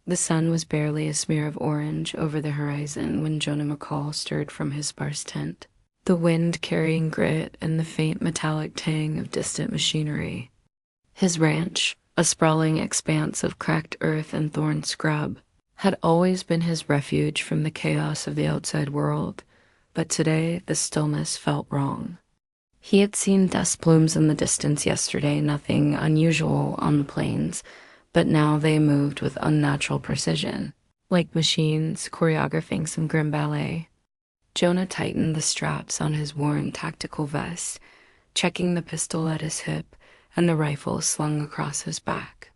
The sun was barely a smear of orange over the horizon when Jonah McCall stirred from his sparse tent, the wind carrying grit and the faint metallic tang of distant machinery. His ranch, a sprawling expanse of cracked earth and thorn scrub, had always been his refuge from the chaos of the outside world, but today the stillness felt wrong. He had seen dust plumes in the distance yesterday, nothing unusual on the plains, but now they moved with unnatural precision, like machines choreographing some grim ballet. Jonah tightened the straps on his worn tactical vest, checking the pistol at his hip and the rifle slung across his back.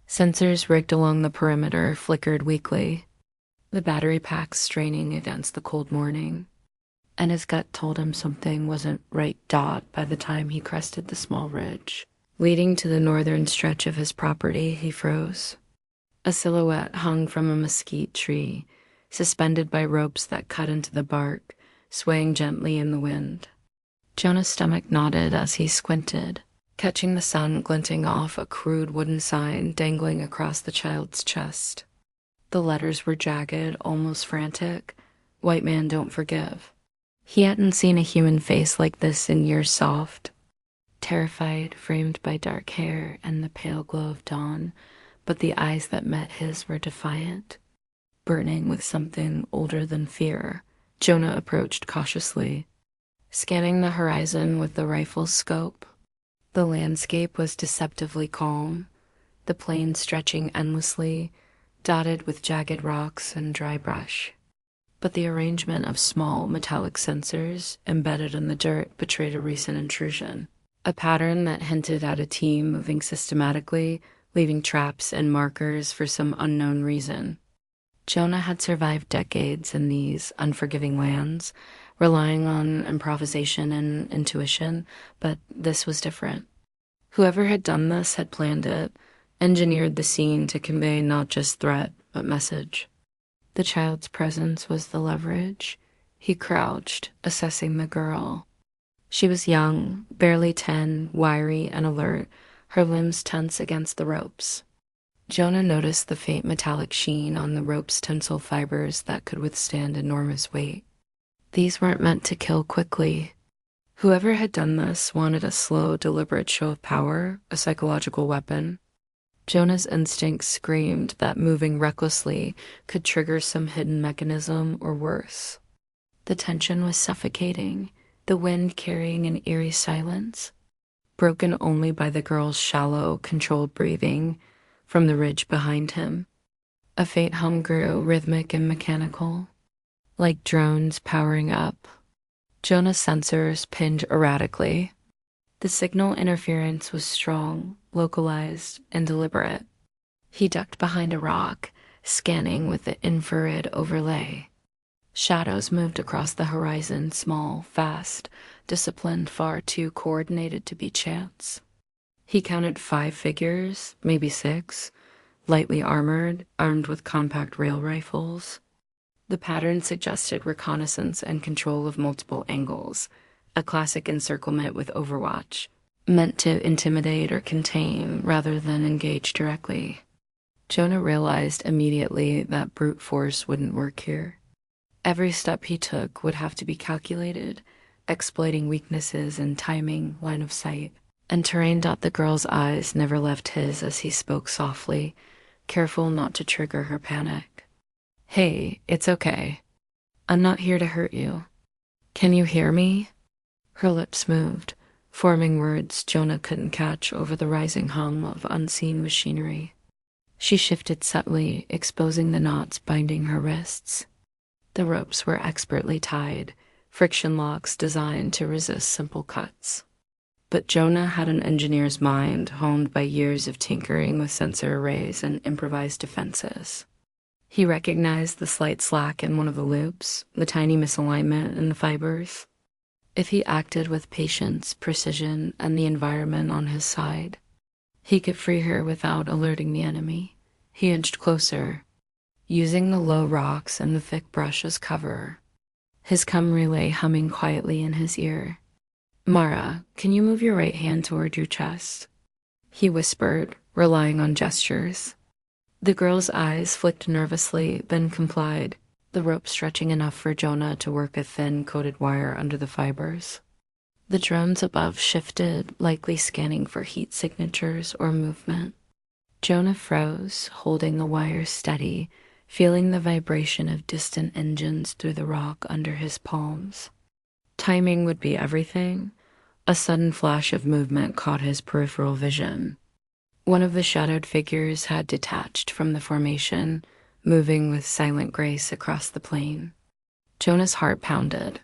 Sensors rigged along the perimeter flickered weakly, the battery packs straining against the cold morning, and his gut told him something wasn't right by the time he crested the small ridge leading to the northern stretch of his property. He froze. A silhouette hung from a mesquite tree, suspended by ropes that cut into the bark, swaying gently in the wind. Jonah's stomach knotted as he squinted, catching the sun glinting off a crude wooden sign dangling across the child's chest. The letters were jagged, almost frantic. "White man don't forgive." He hadn't seen a human face like this in years. Soft, terrified, framed by dark hair and the pale glow of dawn, but the eyes that met his were defiant, burning with something older than fear. Jonah approached cautiously, scanning the horizon with the rifle's scope. The landscape was deceptively calm, the plain stretching endlessly, dotted with jagged rocks and dry brush. But the arrangement of small metallic sensors embedded in the dirt betrayed a recent intrusion, a pattern that hinted at a team moving systematically, leaving traps and markers for some unknown reason. Jonah had survived decades in these unforgiving lands, relying on improvisation and intuition, but this was different. Whoever had done this had planned it, engineered the scene to convey not just threat, but message. The child's presence was the leverage. He crouched, assessing the girl. She was young, barely 10, wiry and alert, her limbs tense against the ropes. Jonah noticed the faint metallic sheen on the rope's tensile fibers that could withstand enormous weight. These weren't meant to kill quickly. Whoever had done this wanted a slow, deliberate show of power, a psychological weapon. Jonah's instincts screamed that moving recklessly could trigger some hidden mechanism or worse. The tension was suffocating, the wind carrying an eerie silence, broken only by the girl's shallow, controlled breathing from the ridge behind him. A faint hum grew, rhythmic and mechanical, like drones powering up. Jonah's sensors pinned erratically. The signal interference was strong, localized, and deliberate. He ducked behind a rock, scanning with the infrared overlay. Shadows moved across the horizon, small, fast, disciplined, far too coordinated to be chance. He counted 5 figures, maybe 6, lightly armored, armed with compact rail rifles. The pattern suggested reconnaissance and control of multiple angles, a classic encirclement with Overwatch, meant to intimidate or contain rather than engage directly. Jonah realized immediately that brute force wouldn't work here. Every step he took would have to be calculated, exploiting weaknesses in timing, line of sight, and terrain. The girl's eyes never left his as he spoke softly, careful not to trigger her panic. "Hey, it's okay. I'm not here to hurt you. Can you hear me?" Her lips moved, forming words Jonah couldn't catch over the rising hum of unseen machinery. She shifted subtly, exposing the knots binding her wrists. The ropes were expertly tied, friction locks designed to resist simple cuts. But Jonah had an engineer's mind honed by years of tinkering with sensor arrays and improvised defenses. He recognized the slight slack in one of the loops, the tiny misalignment in the fibers. If he acted with patience, precision, and the environment on his side, he could free her without alerting the enemy. He inched closer, using the low rocks and the thick brush as cover, his cum relay humming quietly in his ear. "Mara, can you move your right hand toward your chest?" He whispered, relying on gestures. The girl's eyes flicked nervously, then complied, the rope stretching enough for Jonah to work a thin, coated wire under the fibers. The drones above shifted, likely scanning for heat signatures or movement. Jonah froze, holding the wire steady, feeling the vibration of distant engines through the rock under his palms. Timing would be everything. A sudden flash of movement caught his peripheral vision. One of the shadowed figures had detached from the formation, moving with silent grace across the plain. Jonah's heart pounded.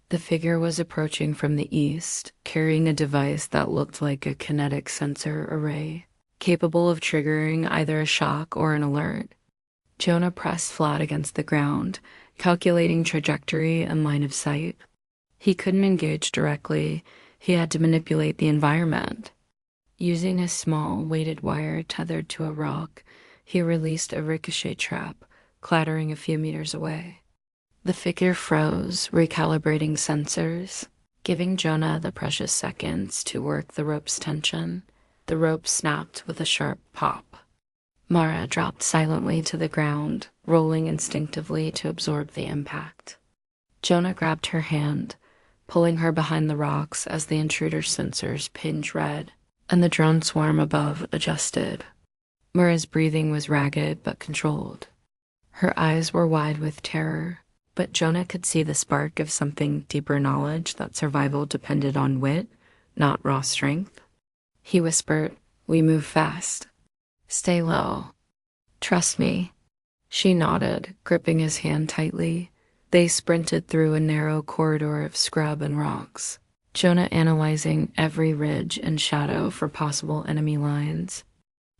The figure was approaching from the east, carrying a device that looked like a kinetic sensor array, capable of triggering either a shock or an alert. Jonah pressed flat against the ground, calculating trajectory and line of sight. He couldn't engage directly. He had to manipulate the environment. Using his small, weighted wire tethered to a rock, he released a ricochet trap, clattering a few meters away. The figure froze, recalibrating sensors, giving Jonah the precious seconds to work the rope's tension. The rope snapped with a sharp pop. Mara dropped silently to the ground, rolling instinctively to absorb the impact. Jonah grabbed her hand, pulling her behind the rocks as the intruder's sensors pinged red, and the drone swarm above adjusted. Mara's breathing was ragged but controlled. Her eyes were wide with terror, but Jonah could see the spark of something deeper knowledge that survival depended on wit, not raw strength. He whispered, "We move fast. Stay low. Trust me." She nodded, gripping his hand tightly. They sprinted through a narrow corridor of scrub and rocks, Jonah analyzing every ridge and shadow for possible enemy lines.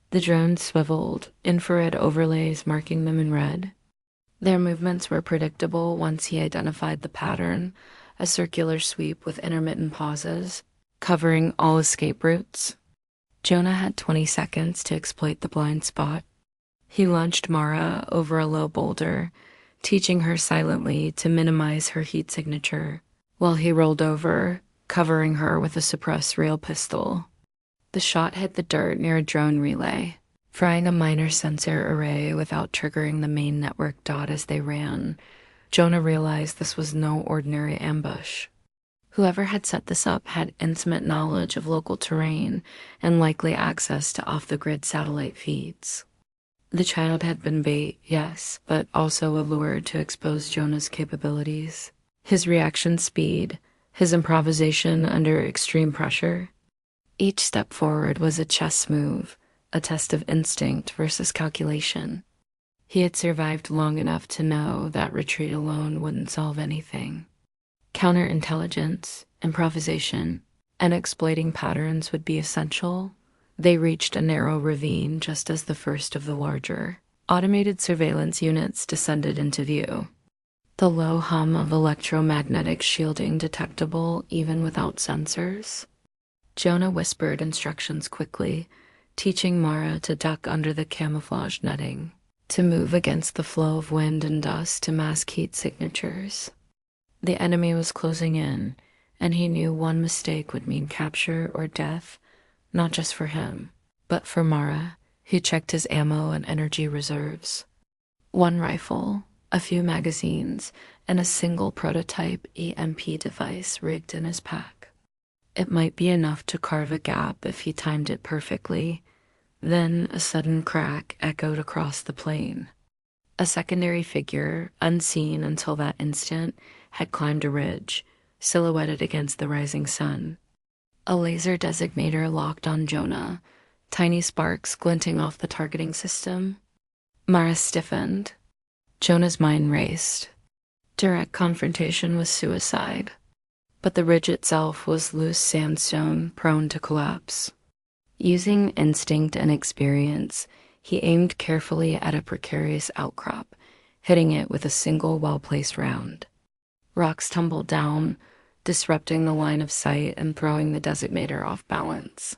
The drones swiveled, infrared overlays marking them in red. Their movements were predictable once he identified the pattern, a circular sweep with intermittent pauses, covering all escape routes. Jonah had 20 seconds to exploit the blind spot. He launched Mara over a low boulder, teaching her silently to minimize her heat signature, while he rolled over, covering her with a suppressed rail pistol. The shot hit the dirt near a drone relay, frying a minor sensor array without triggering the main network dot as they ran. Jonah realized this was no ordinary ambush. Whoever had set this up had intimate knowledge of local terrain and likely access to off-the-grid satellite feeds. The child had been bait, yes, but also a lure to expose Jonah's capabilities. His reaction speed, his improvisation under extreme pressure. Each step forward was a chess move, a test of instinct versus calculation. He had survived long enough to know that retreat alone wouldn't solve anything. Counterintelligence, improvisation, and exploiting patterns would be essential. They reached a narrow ravine just as the first of the larger, automated surveillance units descended into view. The low hum of electromagnetic shielding detectable even without sensors. Jonah whispered instructions quickly, teaching Mara to duck under the camouflage netting, to move against the flow of wind and dust to mask heat signatures. The enemy was closing in, and he knew one mistake would mean capture or death, not just for him, but for Mara. He checked his ammo and energy reserves. One rifle, a few magazines, and a single prototype EMP device rigged in his pack. It might be enough to carve a gap if he timed it perfectly. Then a sudden crack echoed across the plain. A secondary figure, unseen until that instant, had climbed a ridge, silhouetted against the rising sun. A laser designator locked on Jonah, tiny sparks glinting off the targeting system. Mara stiffened. Jonah's mind raced. Direct confrontation was suicide, but the ridge itself was loose sandstone prone to collapse. Using instinct and experience, he aimed carefully at a precarious outcrop, hitting it with a single well-placed round. Rocks tumbled down, disrupting the line of sight and throwing the designator off balance.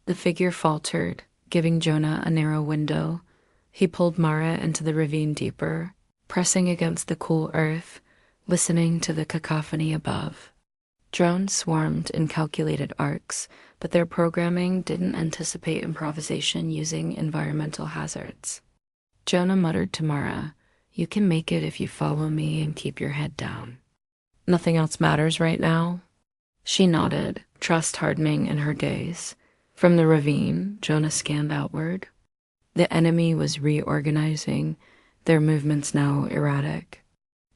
The figure faltered, giving Jonah a narrow window. He pulled Mara into the ravine deeper, pressing against the cool earth, listening to the cacophony above. Drones swarmed in calculated arcs, but their programming didn't anticipate improvisation using environmental hazards. Jonah muttered to Mara, "You can make it if you follow me and keep your head down." "Nothing else matters right now?" She nodded, trust hardening in her gaze. From the ravine, Jonah scanned outward. The enemy was reorganizing, their movements now erratic.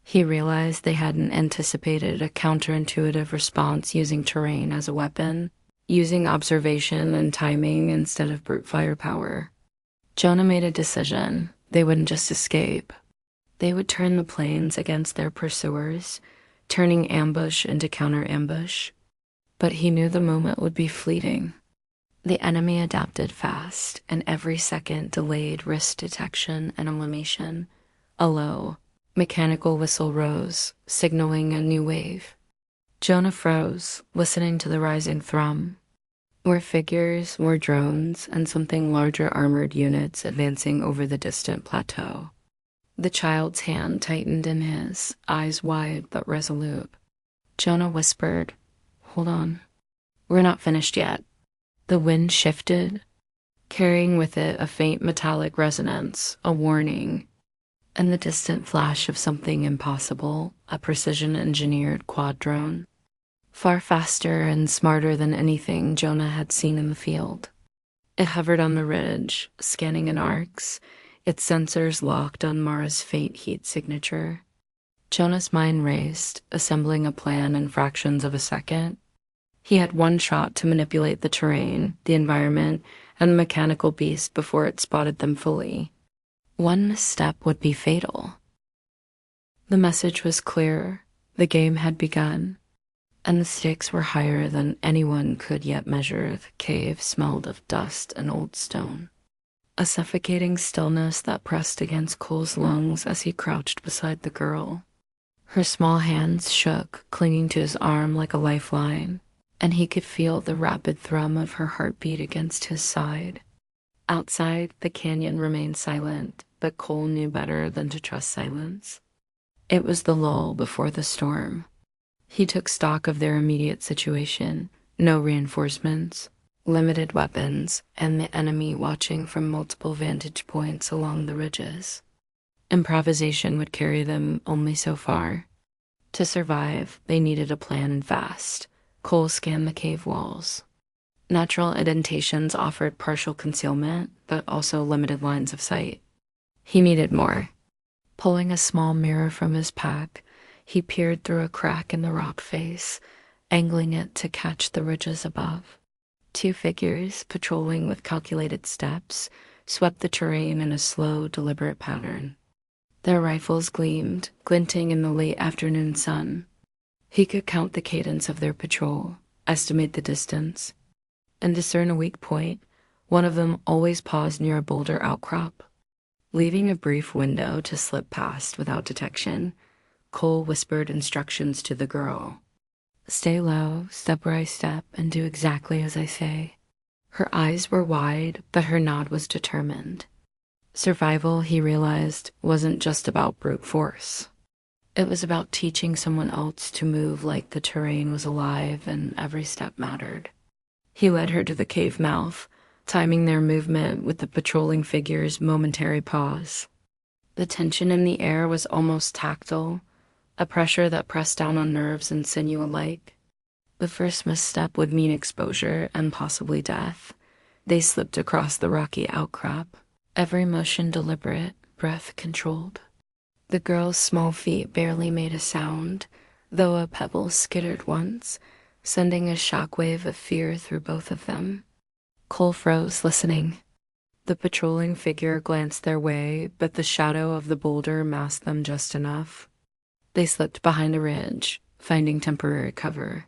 He realized they hadn't anticipated a counterintuitive response using terrain as a weapon, using observation and timing instead of brute firepower. Jonah made a decision. They wouldn't just escape. They would turn the plains against their pursuers, turning ambush into counter-ambush. But he knew the moment would be fleeting. The enemy adapted fast, and every second delayed risk detection and elimination. A low, mechanical whistle rose, signaling a new wave. Jonah froze, listening to the rising thrum. More figures, more drones, and something larger armored units advancing over the distant plateau. The child's hand tightened in his, eyes wide but resolute. Jonah whispered, "Hold on. We're not finished yet." The wind shifted, carrying with it a faint metallic resonance, a warning, and the distant flash of something impossible, a precision-engineered quad drone. Far faster and smarter than anything Jonah had seen in the field. It hovered on the ridge, scanning in arcs, its sensors locked on Mara's faint heat signature. Jonah's mind raced, assembling a plan in fractions of a second. He had one shot to manipulate the terrain, the environment, and the mechanical beast before it spotted them fully. One misstep would be fatal. The message was clear. The game had begun, and the stakes were higher than anyone could yet measure. The cave smelled of dust and old stone. A suffocating stillness that pressed against Cole's lungs as he crouched beside the girl. Her small hands shook, clinging to his arm like a lifeline, and he could feel the rapid thrum of her heartbeat against his side. Outside, the canyon remained silent, but Cole knew better than to trust silence. It was the lull before the storm. He took stock of their immediate situation, no reinforcements, limited weapons, and the enemy watching from multiple vantage points along the ridges. Improvisation would carry them only so far. To survive, they needed a plan and fast. Cole scanned the cave walls. Natural indentations offered partial concealment, but also limited lines of sight. He needed more. Pulling a small mirror from his pack, he peered through a crack in the rock face, angling it to catch the ridges above. Two figures, patrolling with calculated steps, swept the terrain in a slow, deliberate pattern. Their rifles gleamed, glinting in the late afternoon sun. He could count the cadence of their patrol, estimate the distance, and discern a weak point. One of them always paused near a boulder outcrop. Leaving a brief window to slip past without detection, Cole whispered instructions to the girl. "Stay low, step where I step, and do exactly as I say." Her eyes were wide, but her nod was determined. Survival, he realized, wasn't just about brute force. It was about teaching someone else to move like the terrain was alive and every step mattered. He led her to the cave mouth, timing their movement with the patrolling figure's momentary pause. The tension in the air was almost tactile, a pressure that pressed down on nerves and sinew alike. The first misstep would mean exposure and possibly death. They slipped across the rocky outcrop, every motion deliberate, breath controlled. The girl's small feet barely made a sound, though a pebble skittered once, sending a shockwave of fear through both of them. Cole froze, listening. The patrolling figure glanced their way, but the shadow of the boulder masked them just enough. They slipped behind a ridge, finding temporary cover.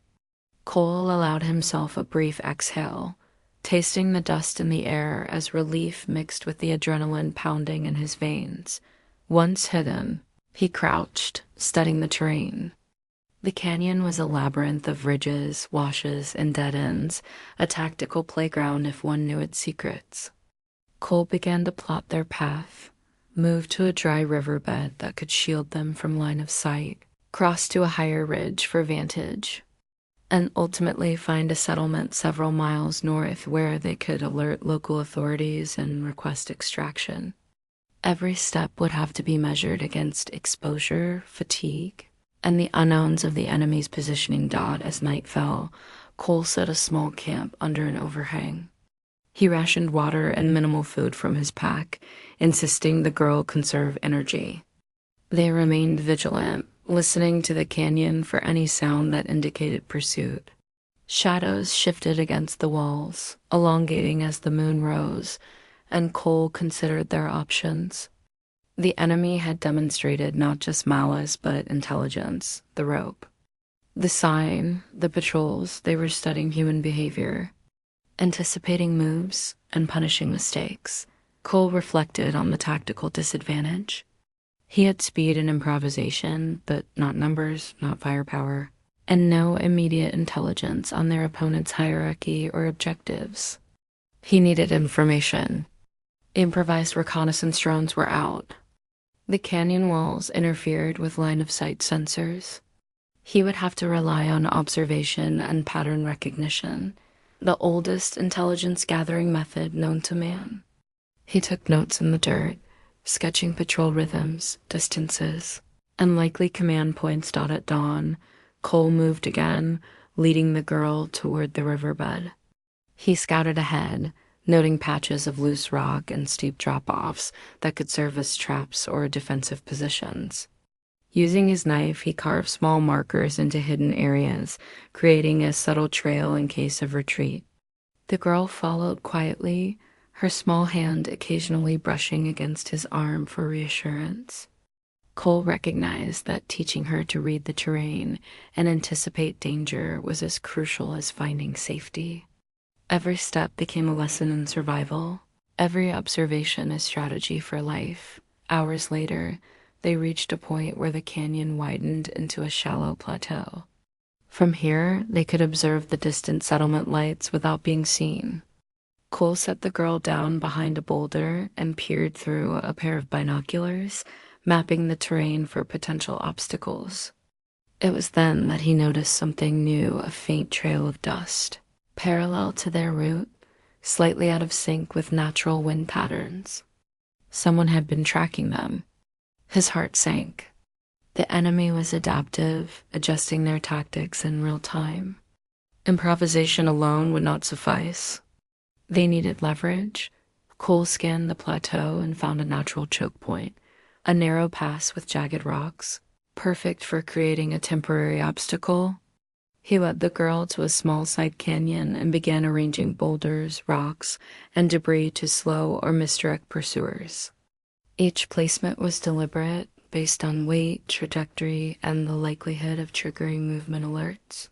Cole allowed himself a brief exhale, tasting the dust in the air as relief mixed with the adrenaline pounding in his veins. Once hidden, he crouched, studying the terrain. The canyon was a labyrinth of ridges, washes, and dead ends, a tactical playground if one knew its secrets. Cole began to plot their path, move to a dry riverbed that could shield them from line of sight, cross to a higher ridge for vantage, and ultimately find a settlement several miles north where they could alert local authorities and request extraction. Every step would have to be measured against exposure, fatigue, and the unknowns of the enemy's positioning. As night fell, Cole set a small camp under an overhang. He rationed water and minimal food from his pack, insisting the girl conserve energy. They remained vigilant, listening to the canyon for any sound that indicated pursuit. Shadows shifted against the walls, elongating as the moon rose, and Cole considered their options. The enemy had demonstrated not just malice but intelligence, the rope. The sign, the patrols, they were studying human behavior, anticipating moves and punishing mistakes. Cole reflected on the tactical disadvantage. He had speed and improvisation, but not numbers, not firepower, and no immediate intelligence on their opponent's hierarchy or objectives. He needed information. Improvised reconnaissance drones were out. The canyon walls interfered with line-of-sight sensors. He would have to rely on observation and pattern recognition, the oldest intelligence-gathering method known to man. He took notes in the dirt, sketching patrol rhythms, distances, and likely command points. At dawn, Cole moved again, leading the girl toward the riverbed. He scouted ahead, noting patches of loose rock and steep drop-offs that could serve as traps or defensive positions. Using his knife, he carved small markers into hidden areas, creating a subtle trail in case of retreat. The girl followed quietly, her small hand occasionally brushing against his arm for reassurance. Cole recognized that teaching her to read the terrain and anticipate danger was as crucial as finding safety. Every step became a lesson in survival, every observation a strategy for life. Hours later, they reached a point where the canyon widened into a shallow plateau. From here, they could observe the distant settlement lights without being seen. Cole set the girl down behind a boulder and peered through a pair of binoculars, mapping the terrain for potential obstacles. It was then that he noticed something new, a faint trail of dust, parallel to their route, slightly out of sync with natural wind patterns. Someone had been tracking them. His heart sank. The enemy was adaptive, adjusting their tactics in real time. Improvisation alone would not suffice. They needed leverage. Cole scanned the plateau and found a natural choke point, a narrow pass with jagged rocks, perfect for creating a temporary obstacle. He led the girl to a small side canyon and began arranging boulders, rocks, and debris to slow or misdirect pursuers. Each placement was deliberate, based on weight, trajectory, and the likelihood of triggering movement alerts.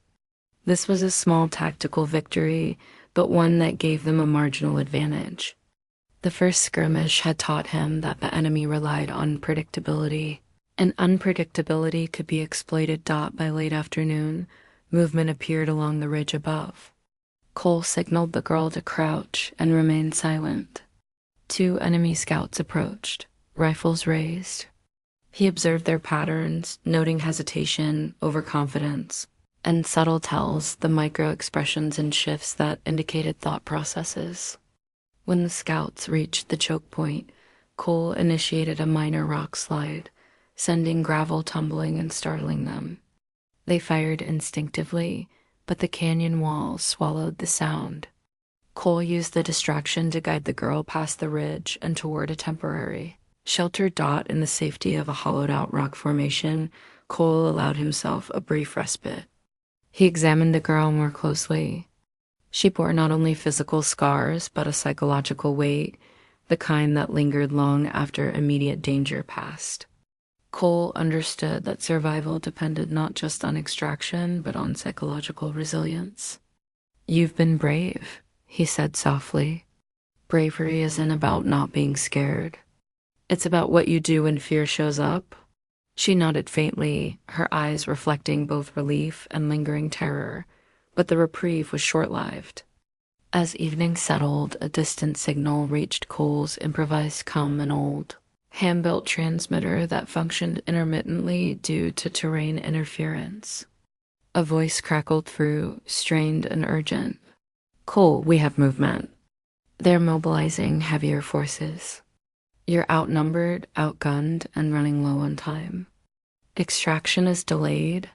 This was a small tactical victory, but one that gave them a marginal advantage. The first skirmish had taught him that the enemy relied on predictability, and unpredictability could be exploited. By late afternoon, movement appeared along the ridge above. Cole signaled the girl to crouch and remain silent. 2 enemy scouts approached, rifles raised. He observed their patterns, noting hesitation, overconfidence, and subtle tells, the micro-expressions and shifts that indicated thought processes. When the scouts reached the choke point, Cole initiated a minor rock slide, sending gravel tumbling and startling them. They fired instinctively, but the canyon walls swallowed the sound. Cole used the distraction to guide the girl past the ridge and toward a temporary, sheltered dot in the safety of a hollowed-out rock formation. Cole allowed himself a brief respite. He examined the girl more closely. She bore not only physical scars, but a psychological weight, the kind that lingered long after immediate danger passed. Cole understood that survival depended not just on extraction, but on psychological resilience. "You've been brave," he said softly. "Bravery isn't about not being scared. It's about what you do when fear shows up." She nodded faintly, her eyes reflecting both relief and lingering terror, but the reprieve was short-lived. As evening settled, a distant signal reached Cole's improvised and old, hand-built transmitter that functioned intermittently due to terrain interference. A voice crackled through, strained and urgent. "Cole, we have movement. They're mobilizing heavier forces." You're outnumbered, outgunned, and running low on time. Extraction is delayed.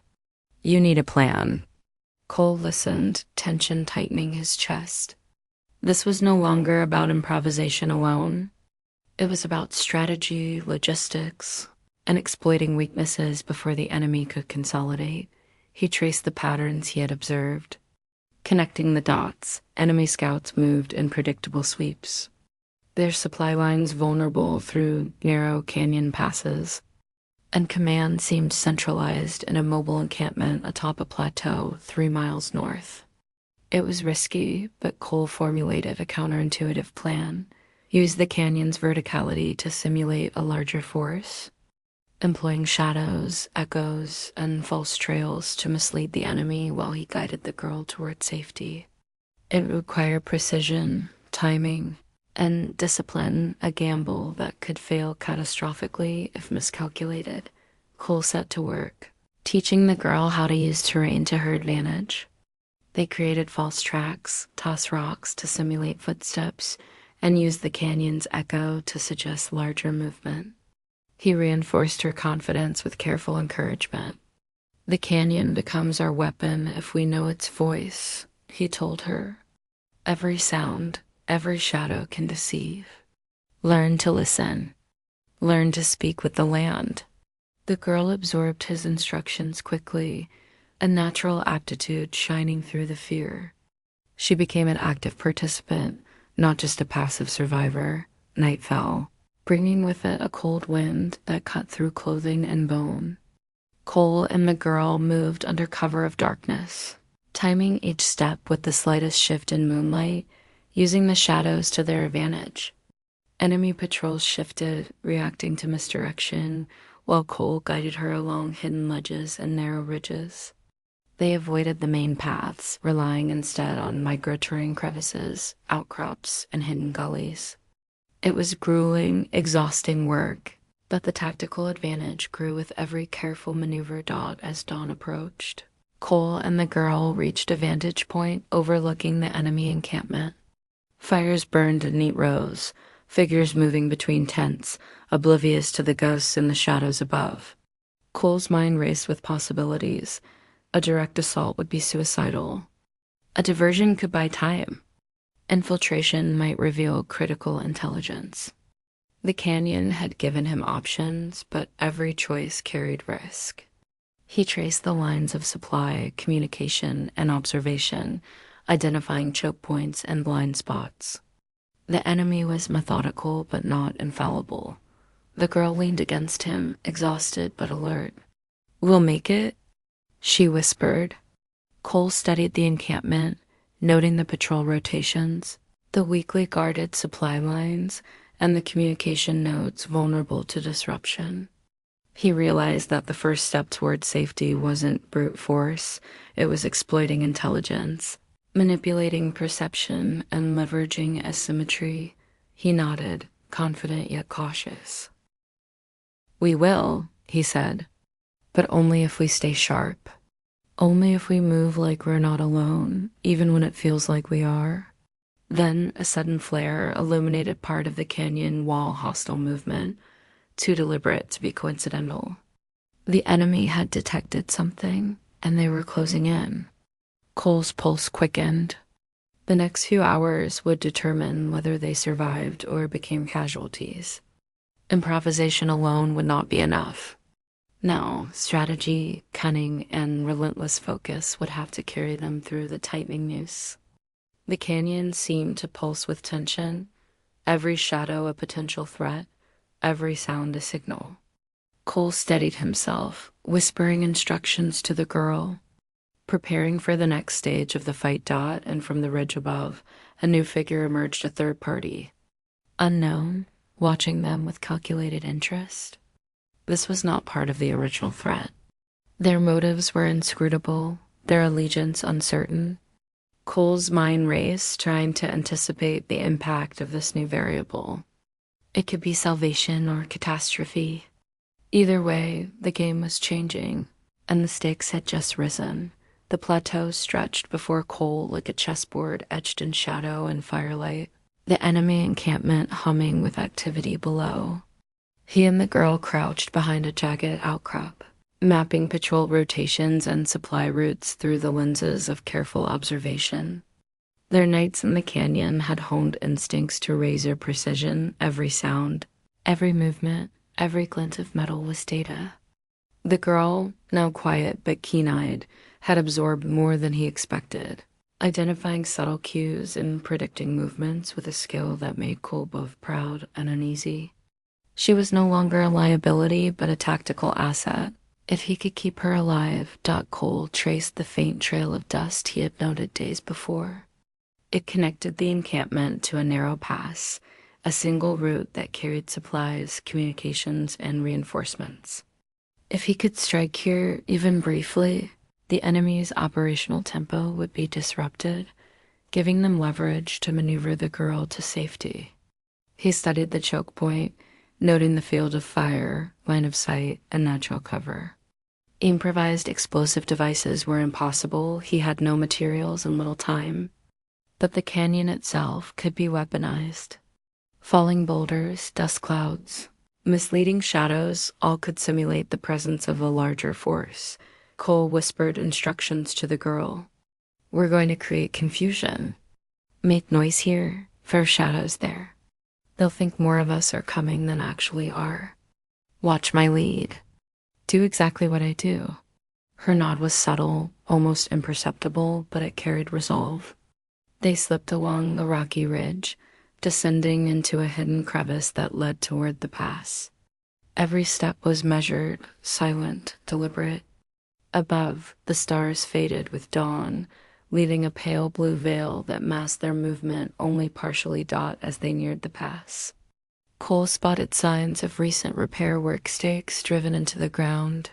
You need a plan. Cole listened, tension tightening his chest. This was no longer about improvisation alone. It was about strategy, logistics, and exploiting weaknesses before the enemy could consolidate. He traced the patterns he had observed. Connecting the dots, enemy scouts moved in predictable sweeps. Their supply lines vulnerable through narrow canyon passes, and command seemed centralized in a mobile encampment atop a plateau 3 miles north. It was risky, but Cole formulated a counterintuitive plan. Use the canyon's verticality to simulate a larger force, employing shadows, echoes, and false trails to mislead the enemy while he guided the girl toward safety. It required precision, timing, and discipline, a gamble that could fail catastrophically if miscalculated. Cole set to work, teaching the girl how to use terrain to her advantage. They created false tracks, tossed rocks to simulate footsteps, and used the canyon's echo to suggest larger movement. He reinforced her confidence with careful encouragement. The canyon becomes our weapon if we know its voice, he told her. Every sound, every shadow can deceive. Learn to listen. Learn to speak with the land. The girl absorbed his instructions quickly, a natural aptitude shining through the fear. She became an active participant, not just a passive survivor. Night fell, bringing with it a cold wind that cut through clothing and bone. Cole and the girl moved under cover of darkness, timing each step with the slightest shift in moonlight, using the shadows to their advantage. Enemy patrols shifted, reacting to misdirection, while Cole guided her along hidden ledges and narrow ridges. They avoided the main paths, relying instead on migratory crevices, outcrops, and hidden gullies. It was grueling, exhausting work, but the tactical advantage grew with every careful maneuver dot as dawn approached. Cole and the girl reached a vantage point overlooking the enemy encampment. Fires burned in neat rows, figures moving between tents, oblivious to the ghosts in the shadows above. Cole's mind raced with possibilities. A direct assault would be suicidal. A diversion could buy time. Infiltration might reveal critical intelligence. The canyon had given him options, but every choice carried risk. He traced the lines of supply, communication, and observation, identifying choke points and blind spots. The enemy was methodical but not infallible. The girl leaned against him, exhausted but alert. "We'll make it," she whispered. Cole studied the encampment, noting the patrol rotations, the weakly guarded supply lines, and the communication nodes vulnerable to disruption. He realized that the first step toward safety wasn't brute force, it was exploiting intelligence, manipulating perception, and leveraging asymmetry. He nodded, confident yet cautious. "We will," he said, "but only if we stay sharp. Only if we move like we're not alone, even when it feels like we are." Then a sudden flare illuminated part of the canyon wall hostile movement, too deliberate to be coincidental. The enemy had detected something, and they were closing in. Cole's pulse quickened. The next few hours would determine whether they survived or became casualties. Improvisation alone would not be enough. No, strategy, cunning, and relentless focus would have to carry them through the tightening noose. The canyon seemed to pulse with tension, every shadow a potential threat, every sound a signal. Cole steadied himself, whispering instructions to the girl. Preparing for the next stage of the fight dot, and from the ridge above, a new figure emerged, a third party. Unknown, watching them with calculated interest. This was not part of the original threat. Their motives were inscrutable, their allegiance uncertain. Cole's mind raced, trying to anticipate the impact of this new variable. It could be salvation or catastrophe. Either way, the game was changing, and the stakes had just risen. The plateau stretched before Cole like a chessboard etched in shadow and firelight. the enemy encampment humming with activity below. He and the girl crouched behind a jagged outcrop, mapping patrol rotations and supply routes through the lenses of careful observation. Their nights in the canyon had honed instincts to razor precision. Every sound, every movement, every glint of metal was data. The girl, now quiet but keen-eyed, had absorbed more than he expected, identifying subtle cues and predicting movements with a skill that made Cole both proud and uneasy. She was no longer a liability, but a tactical asset. If he could keep her alive, Cole traced the faint trail of dust he had noted days before. It connected the encampment to a narrow pass, a single route that carried supplies, communications, and reinforcements. If he could strike here, even briefly, the enemy's operational tempo would be disrupted, giving them leverage to maneuver the girl to safety. He studied the choke point, noting the field of fire, line of sight, and natural cover. Improvised explosive devices were impossible. He had no materials and little time. But the canyon itself could be weaponized. Falling boulders, dust clouds, misleading shadows all could simulate the presence of a larger force. Cole whispered instructions to the girl. "We're going to create confusion. Make noise here, fair shadows there. They'll think more of us are coming than actually are. Watch my lead. Do exactly what I do." Her nod was subtle, almost imperceptible, but it carried resolve. They slipped along the rocky ridge, descending into a hidden crevice that led toward the pass. Every step was measured, silent, deliberate. Above, the stars faded with dawn, leaving a pale blue veil that masked their movement only partially as they neared the pass. Cole spotted signs of recent repair work stakes driven into the ground,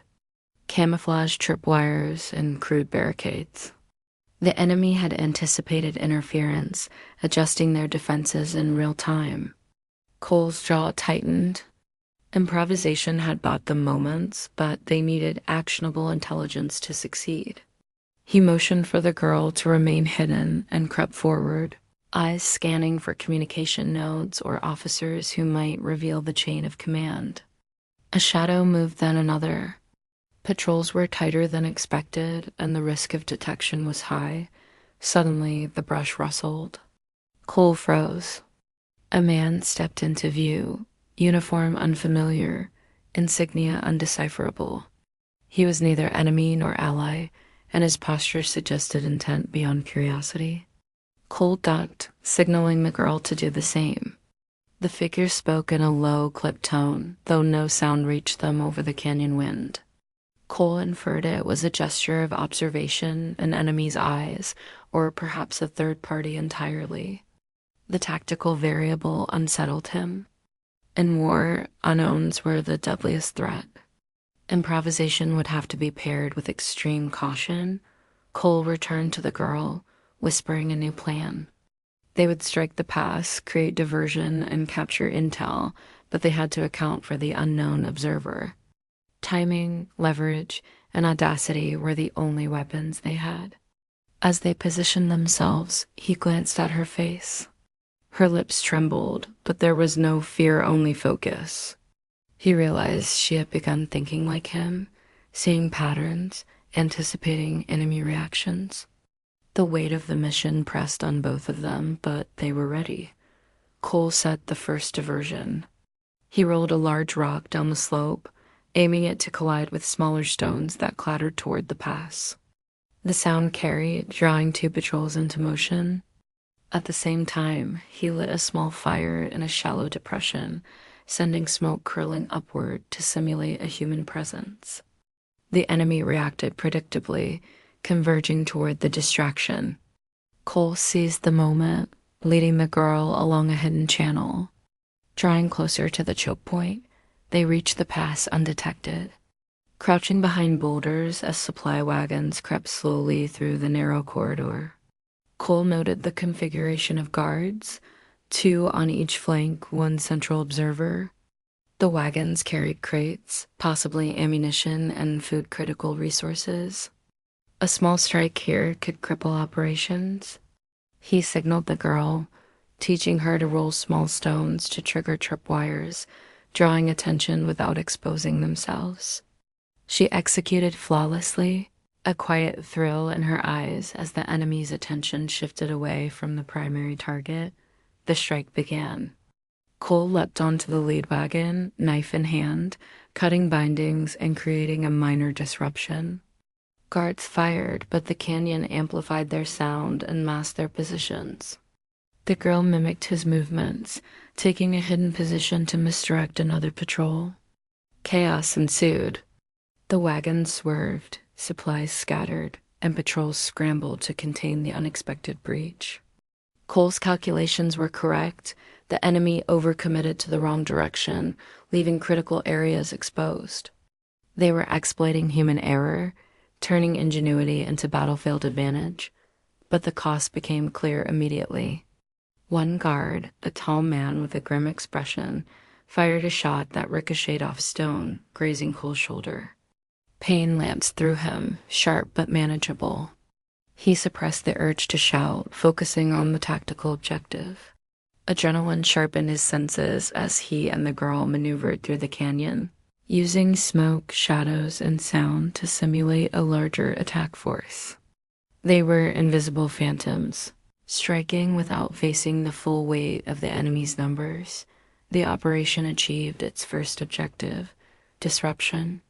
camouflage tripwires, and crude barricades. The enemy had anticipated interference, adjusting their defenses in real time. Cole's jaw tightened. Improvisation had bought them moments, but they needed actionable intelligence to succeed. He motioned for the girl to remain hidden and crept forward, eyes scanning for communication nodes or officers who might reveal the chain of command. A shadow moved, then another. Patrols were tighter than expected, and the risk of detection was high. Suddenly, the brush rustled. Cole froze. A man stepped into view, uniform unfamiliar, insignia undecipherable. He was neither enemy nor ally, and his posture suggested intent beyond curiosity. Cole ducked, signaling the girl to do the same. The figure spoke in a low, clipped tone, though no sound reached them over the canyon wind. Cole inferred it was a gesture of observation, an enemy's eyes, or perhaps a third party entirely. The tactical variable unsettled him. In war, unknowns were the deadliest threat. Improvisation would have to be paired with extreme caution. Cole returned to the girl, whispering a new plan. They would strike the pass, create diversion, and capture intel, but they had to account for the unknown observer. Timing, leverage, and audacity were the only weapons they had. As they positioned themselves, he glanced at her face. Her lips trembled, but there was no fear, only focus. He realized she had begun thinking like him, seeing patterns, anticipating enemy reactions. The weight of the mission pressed on both of them, but they were ready. Cole set the first diversion. He rolled a large rock down the slope, aiming it to collide with smaller stones that clattered toward the pass. The sound carried, drawing two patrols into motion. At the same time, he lit a small fire in a shallow depression, sending smoke curling upward to simulate a human presence. The enemy reacted predictably, converging toward the distraction. Cole seized the moment, leading the girl along a hidden channel. Drawing closer to the choke point, they reached the pass undetected. Crouching behind boulders as supply wagons crept slowly through the narrow corridor, Cole noted the configuration of guards, 2 on each flank, 1 central observer. The wagons carried crates, possibly ammunition and food-critical resources. A small strike here could cripple operations. He signaled the girl, teaching her to roll small stones to trigger tripwires, drawing attention without exposing themselves. She executed flawlessly, a quiet thrill in her eyes as the enemy's attention shifted away from the primary target. The strike began. Cole leapt onto the lead wagon, knife in hand, cutting bindings and creating a minor disruption. Guards fired, but the canyon amplified their sound and masked their positions. The girl mimicked his movements, taking a hidden position to misdirect another patrol. Chaos ensued. The wagons swerved, supplies scattered, and patrols scrambled to contain the unexpected breach. Cole's calculations were correct. The enemy overcommitted to the wrong direction, leaving critical areas exposed. They were exploiting human error, turning ingenuity into battlefield advantage, but the cost became clear immediately. One guard, a tall man with a grim expression, fired a shot that ricocheted off stone, grazing Cole's shoulder. Pain lanced through him, sharp but manageable. He suppressed the urge to shout, focusing on the tactical objective. Adrenaline sharpened his senses as he and the girl maneuvered through the canyon, using smoke, shadows, and sound to simulate a larger attack force. They were invisible phantoms, striking without facing the full weight of the enemy's numbers. The operation achieved its first objective, disruption.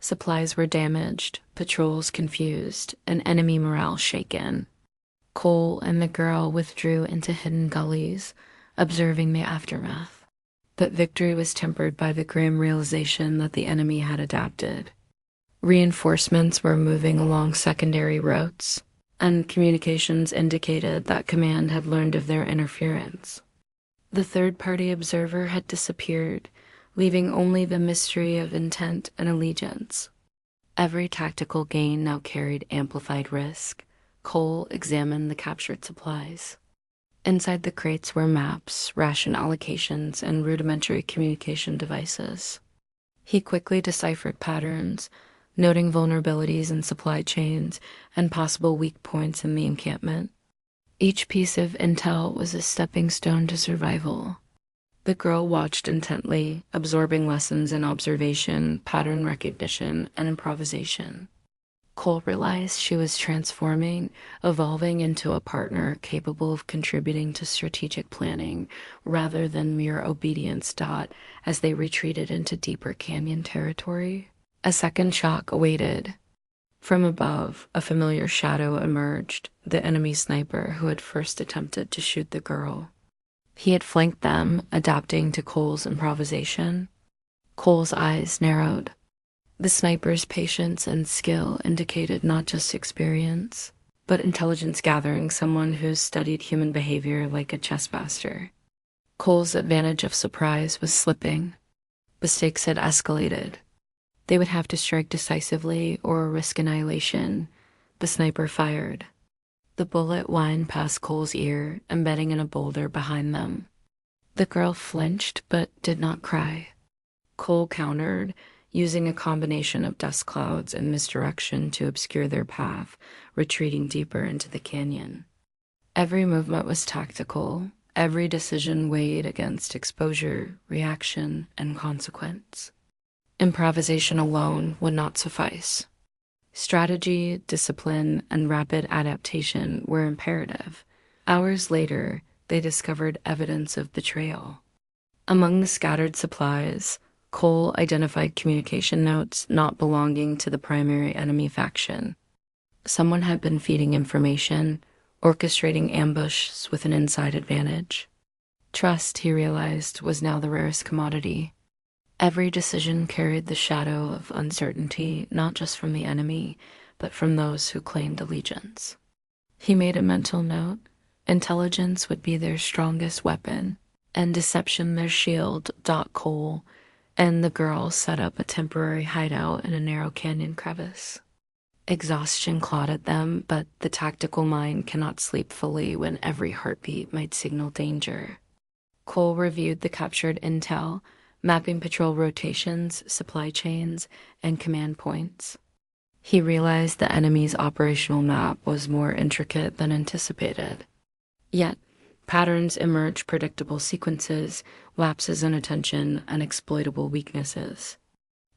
Supplies were damaged, patrols confused, and enemy morale shaken. Cole and the girl withdrew into hidden gullies, observing the aftermath. But victory was tempered by the grim realization that the enemy had adapted. Reinforcements were moving along secondary routes, and communications indicated that command had learned of their interference. The third-party observer had disappeared, leaving only the mystery of intent and allegiance. Every tactical gain now carried amplified risk. Cole examined the captured supplies. Inside the crates were maps, ration allocations, and rudimentary communication devices. He quickly deciphered patterns, noting vulnerabilities in supply chains and possible weak points in the encampment. Each piece of intel was a stepping stone to survival. The girl watched intently, absorbing lessons in observation, pattern recognition, and improvisation. Cole realized she was transforming, evolving into a partner capable of contributing to strategic planning rather than mere obedience. As they retreated into deeper canyon territory, a second shock awaited. From above, a familiar shadow emerged, the enemy sniper who had first attempted to shoot the girl. He had flanked them, adapting to Cole's improvisation. Cole's eyes narrowed. The sniper's patience and skill indicated not just experience, but intelligence gathering, someone who's studied human behavior like a chess master. Cole's advantage of surprise was slipping. Mistakes had escalated. They would have to strike decisively or risk annihilation. The sniper fired. The bullet whined past Cole's ear, embedding in a boulder behind them. The girl flinched but did not cry. Cole countered, using a combination of dust clouds and misdirection to obscure their path, retreating deeper into the canyon. Every movement was tactical, every decision weighed against exposure, reaction, and consequence. Improvisation alone would not suffice. Strategy, discipline, and rapid adaptation were imperative. Hours later, they discovered evidence of betrayal. Among the scattered supplies, Cole identified communication notes not belonging to the primary enemy faction. Someone had been feeding information, orchestrating ambushes with an inside advantage. Trust, he realized, was now the rarest commodity. Every decision carried the shadow of uncertainty, not just from the enemy, but from those who claimed allegiance. He made a mental note. Intelligence would be their strongest weapon, and deception their shield. Cole and the girl set up a temporary hideout in a narrow canyon crevice. Exhaustion clawed at them, but the tactical mind cannot sleep fully when every heartbeat might signal danger. Cole reviewed the captured intel, mapping patrol rotations, supply chains, and command points. He realized the enemy's operational map was more intricate than anticipated. Yet, Patterns emerge, predictable sequences, lapses in attention, and exploitable weaknesses.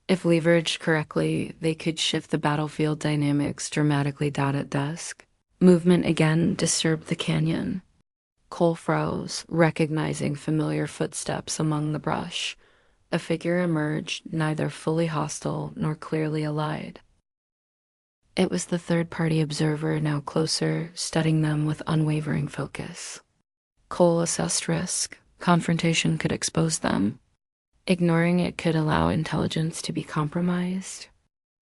If leveraged correctly, they could shift the battlefield dynamics dramatically. At dusk, movement again disturbed the canyon. Cole froze, recognizing familiar footsteps among the brush. A figure emerged, neither fully hostile nor clearly allied. It was the third-party observer, now closer, studying them with unwavering focus. Cole assessed risk. Confrontation could expose them. Ignoring it could allow intelligence to be compromised.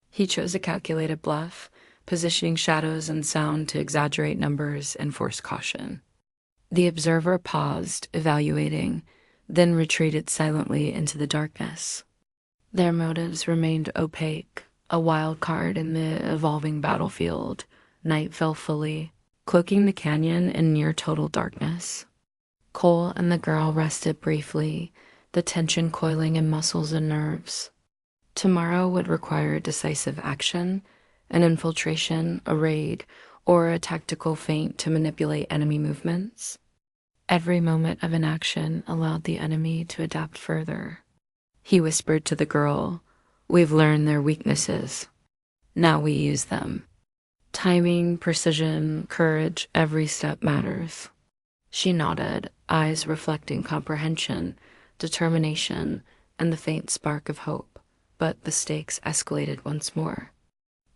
He chose a calculated bluff, positioning shadows and sound to exaggerate numbers and force caution. The observer paused, evaluating, then retreated silently into the darkness. Their motives remained opaque, a wild card in the evolving battlefield. Night fell fully, cloaking the canyon in near total darkness. Cole and the girl rested briefly, the tension coiling in muscles and nerves. Tomorrow would require decisive action, an infiltration, a raid, or a tactical feint to manipulate enemy movements. Every moment of inaction allowed the enemy to adapt further. He whispered to the girl, "We've learned their weaknesses. Now we use them. Timing, precision, courage, every step matters." She nodded, eyes reflecting comprehension, determination, and the faint spark of hope. But the stakes escalated once more.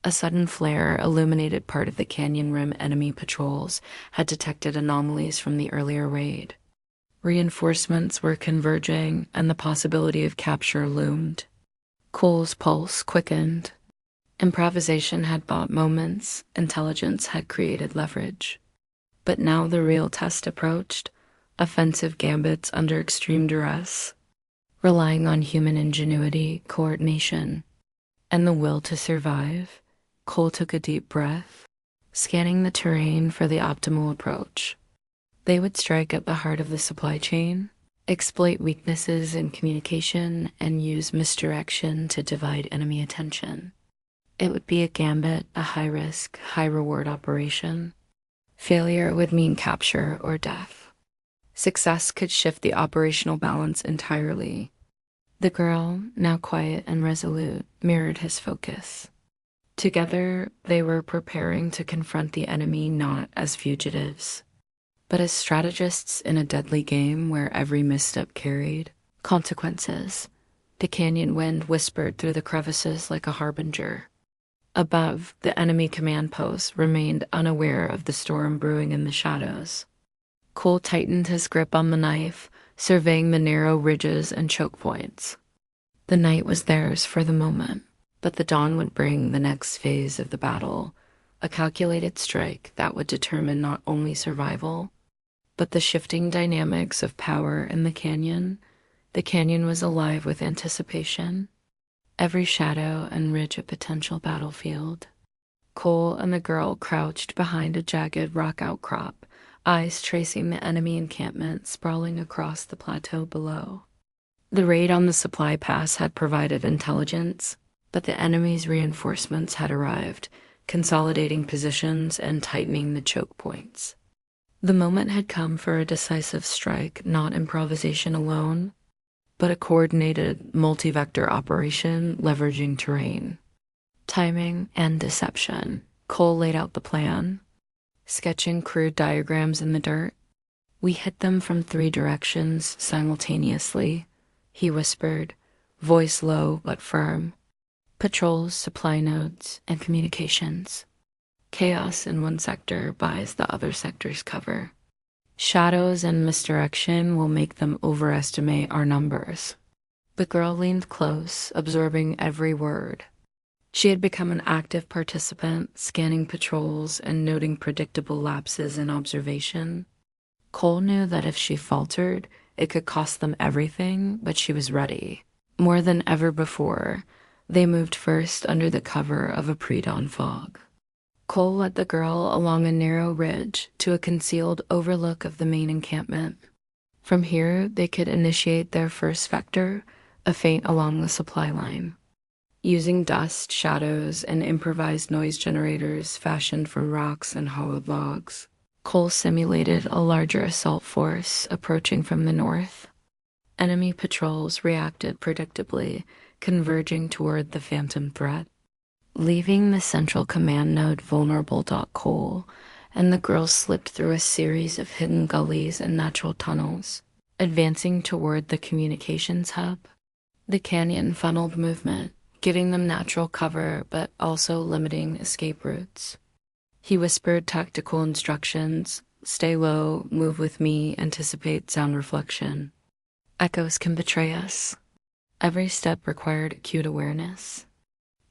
A sudden flare illuminated part of the canyon rim. Enemy patrols had detected anomalies from the earlier raid. Reinforcements were converging, and the possibility of capture loomed. Cole's pulse quickened. Improvisation had bought moments, intelligence had created leverage. But now the real test approached, offensive gambits under extreme duress, relying on human ingenuity, coordination, and the will to survive. Cole took a deep breath, scanning the terrain for the optimal approach. They would strike at the heart of the supply chain, exploit weaknesses in communication, and use misdirection to divide enemy attention. It would be a gambit, a high-risk, high-reward operation. Failure would mean capture or death. Success could shift the operational balance entirely. The girl, now quiet and resolute, mirrored his focus. Together, they were preparing to confront the enemy not as fugitives, but as strategists in a deadly game where every misstep carried consequences. The canyon wind whispered through the crevices like a harbinger. Above, the enemy command post remained unaware of the storm brewing in the shadows. Cole tightened his grip on the knife, surveying the narrow ridges and choke points. The night was theirs for the moment, but the dawn would bring the next phase of the battle, a calculated strike that would determine not only survival, but the shifting dynamics of power in the canyon. The canyon was alive with anticipation, every shadow and ridge a potential battlefield. Cole and the girl crouched behind a jagged rock outcrop, eyes tracing the enemy encampment sprawling across the plateau below. The raid on the supply pass had provided intelligence, but the enemy's reinforcements had arrived, consolidating positions and tightening the choke points. The moment had come for a decisive strike, not improvisation alone, but a coordinated, multi-vector operation leveraging terrain, timing, and deception. Cole laid out the plan, sketching crude diagrams in the dirt. "We hit them from 3 directions simultaneously," he whispered, voice low but firm. "Patrols, supply nodes, and communications. Chaos in one sector buys the other sector's cover. Shadows and misdirection will make them overestimate our numbers." The girl leaned close, absorbing every word. She had become an active participant, scanning patrols and noting predictable lapses in observation. Cole knew that if she faltered, it could cost them everything, but she was ready. More than ever before, they moved first under the cover of a pre-dawn fog. Cole led the girl along a narrow ridge to a concealed overlook of the main encampment. From here, they could initiate their first vector, a feint along the supply line. Using dust, shadows, and improvised noise generators fashioned from rocks and hollowed logs, Cole simulated a larger assault force approaching from the north. Enemy patrols reacted predictably, converging toward the phantom threat, leaving the central command node vulnerable. Cole and the girls slipped through a series of hidden gullies and natural tunnels, advancing toward the communications hub. The canyon funneled movement, giving them natural cover but also limiting escape routes. He whispered tactical instructions: stay low, move with me, anticipate sound reflection. Echoes can betray us. Every step required acute awareness.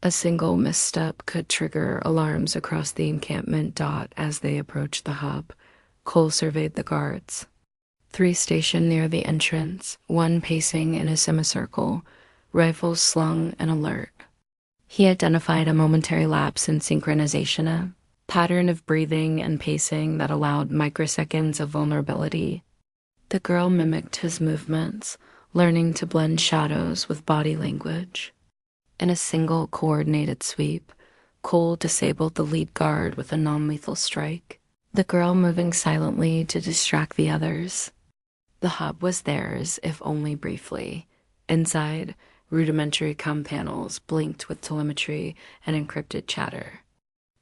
A single misstep could trigger alarms across the encampment. As they approached the hub, Cole surveyed the guards. 3 stationed near the entrance, 1 pacing in a semicircle, rifles slung and alert. He identified a momentary lapse in synchronization, a pattern of breathing and pacing that allowed microseconds of vulnerability. The girl mimicked his movements, learning to blend shadows with body language. In a single coordinated sweep, Cole disabled the lead guard with a non-lethal strike, the girl moving silently to distract the others. The hub was theirs, if only briefly. Inside, rudimentary comm panels blinked with telemetry and encrypted chatter.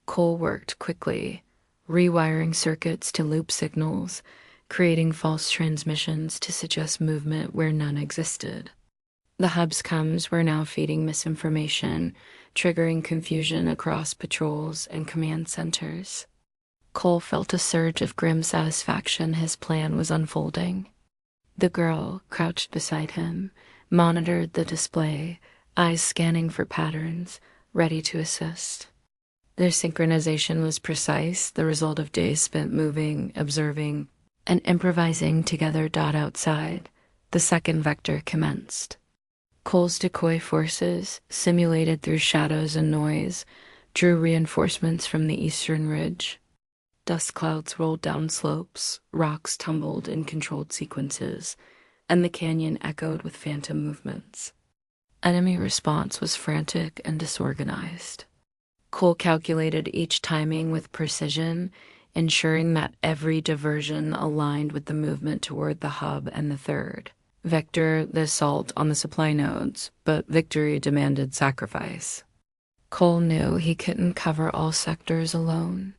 Cole worked quickly, rewiring circuits to loop signals, creating false transmissions to suggest movement where none existed. The hub's comms were now feeding misinformation, triggering confusion across patrols and command centers. Cole felt a surge of grim satisfaction. His plan was unfolding. The girl, crouched beside him, monitored the display, eyes scanning for patterns, ready to assist. Their synchronization was precise, the result of days spent moving, observing, and improvising together. Outside, the second vector commenced. Cole's decoy forces, simulated through shadows and noise, drew reinforcements from the eastern ridge. Dust clouds rolled down slopes, rocks tumbled in controlled sequences, and the canyon echoed with phantom movements. Enemy response was frantic and disorganized. Cole calculated each timing with precision, ensuring that every diversion aligned with the movement toward the hub and the third vector, the assault on the supply nodes, but victory demanded sacrifice. Cole knew he couldn't cover all sectors alone.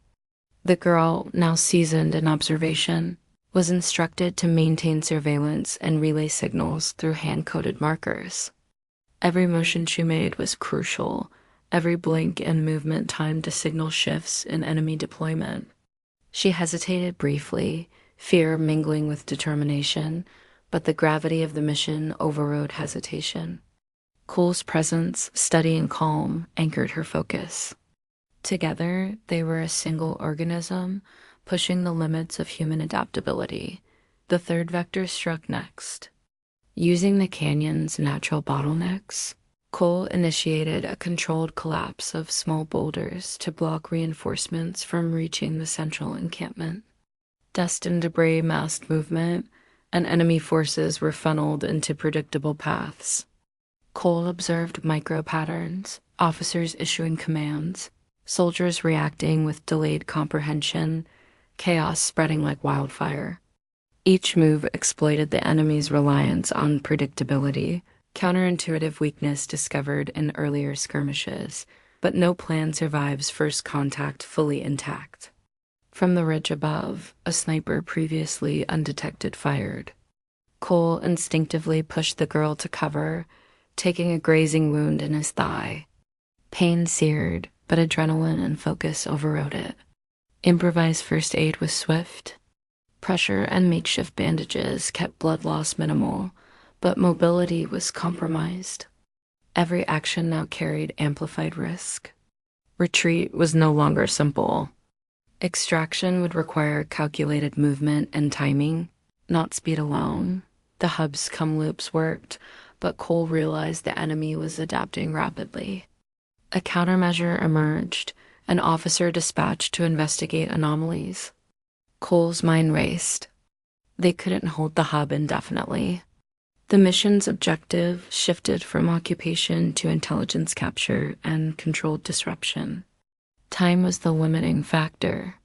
The girl, now seasoned in observation, was instructed to maintain surveillance and relay signals through hand-coded markers. Every motion she made was crucial, every blink and movement timed to signal shifts in enemy deployment. She hesitated briefly, fear mingling with determination, but the gravity of the mission overrode hesitation. Cole's presence, steady and calm, anchored her focus. Together, they were a single organism, pushing the limits of human adaptability. The third vector struck next. Using the canyon's natural bottlenecks, Cole initiated a controlled collapse of small boulders to block reinforcements from reaching the central encampment. Dust and debris masked movement, and enemy forces were funneled into predictable paths. Cole observed micro-patterns, officers issuing commands, soldiers reacting with delayed comprehension, chaos spreading like wildfire. Each move exploited the enemy's reliance on predictability, counterintuitive weakness discovered in earlier skirmishes, but no plan survives first contact fully intact. From the ridge above, a sniper previously undetected fired. Cole instinctively pushed the girl to cover, taking a grazing wound in his thigh. Pain seared, but adrenaline and focus overrode it. Improvised first aid was swift. Pressure and makeshift bandages kept blood loss minimal, but mobility was compromised. Every action now carried amplified risk. Retreat was no longer simple. Extraction would require calculated movement and timing, not speed alone. The hub's cum loops worked, but Cole realized the enemy was adapting rapidly. A countermeasure emerged, an officer dispatched to investigate anomalies. Cole's mind raced. They couldn't hold the hub indefinitely. The mission's objective shifted from occupation to intelligence capture and controlled disruption. Time was the limiting factor.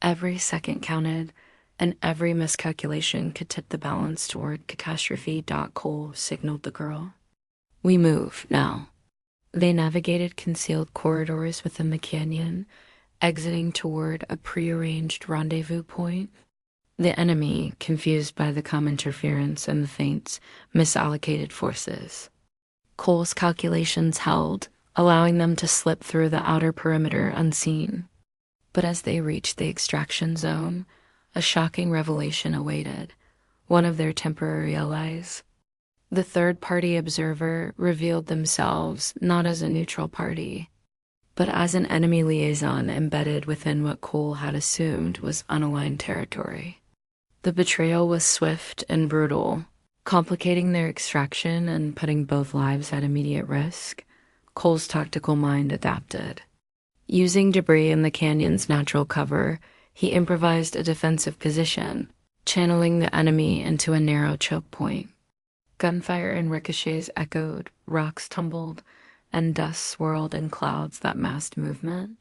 Every second counted, and every miscalculation could tip the balance toward catastrophe. Cole signaled the girl. We move, now. They navigated concealed corridors within the canyon, exiting toward a prearranged rendezvous point. The enemy, confused by the com interference and the Faint's misallocated forces. Cole's calculations held, allowing them to slip through the outer perimeter unseen. But as they reached the extraction zone, a shocking revelation awaited. One of their temporary allies, the third-party observer, revealed themselves not as a neutral party, but as an enemy liaison embedded within what Cole had assumed was unaligned territory. The betrayal was swift and brutal, complicating their extraction and putting both lives at immediate risk. Cole's tactical mind adapted. Using debris in the canyon's natural cover, he improvised a defensive position, channeling the enemy into a narrow choke point. Gunfire and ricochets echoed, rocks tumbled, and dust swirled in clouds that masked movement.